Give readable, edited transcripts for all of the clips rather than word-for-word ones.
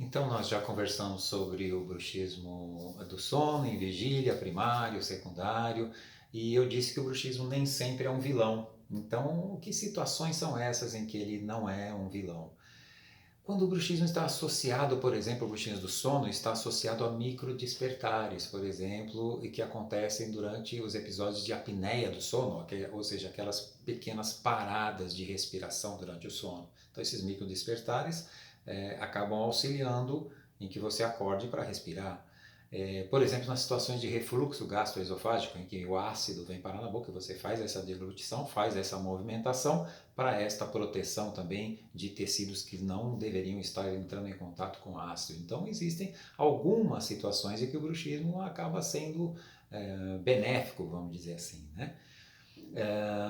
Então, nós já conversamos sobre o bruxismo do sono, em vigília, primário, secundário, e eu disse que o bruxismo nem sempre é um vilão. Então, que situações são essas em que ele não é um vilão? Quando o bruxismo está associado, por exemplo, o bruxismo do sono está associado a microdespertares, por exemplo, e que acontecem durante os episódios de apneia do sono, ou seja, aquelas pequenas paradas de respiração durante o sono. Então, esses microdespertares acabam auxiliando em que você acorde para respirar. Por exemplo, nas situações de refluxo gastroesofágico, em que o ácido vem parar na boca, você faz essa deglutição, faz essa movimentação para esta proteção também de tecidos que não deveriam estar entrando em contato com ácido. Então, existem algumas situações em que o bruxismo acaba sendo benéfico, vamos dizer assim, né?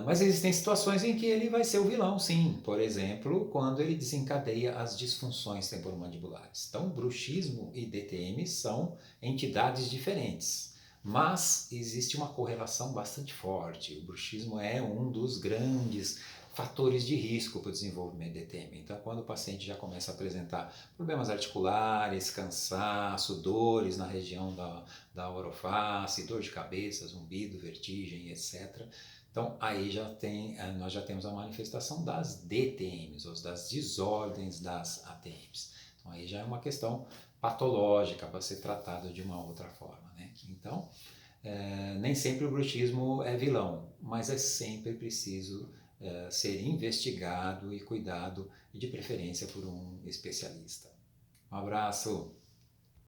Mas existem situações em que ele vai ser o vilão, sim. Por exemplo, quando ele desencadeia as disfunções temporomandibulares. Então, bruxismo e DTM são entidades diferentes. Mas existe uma correlação bastante forte. O bruxismo é um dos grandes fatores de risco para o desenvolvimento de DTM. Então, quando o paciente já começa a apresentar problemas articulares, cansaço, dores na região da oroface, dor de cabeça, zumbido, vertigem, etc., então, aí nós já temos a manifestação das DTMs, ou das desordens das ATMs. Então, aí já é uma questão patológica para ser tratada de uma outra forma, né? Então, nem sempre o bruxismo é vilão, mas é sempre preciso ser investigado e cuidado, e de preferência por um especialista. Um abraço!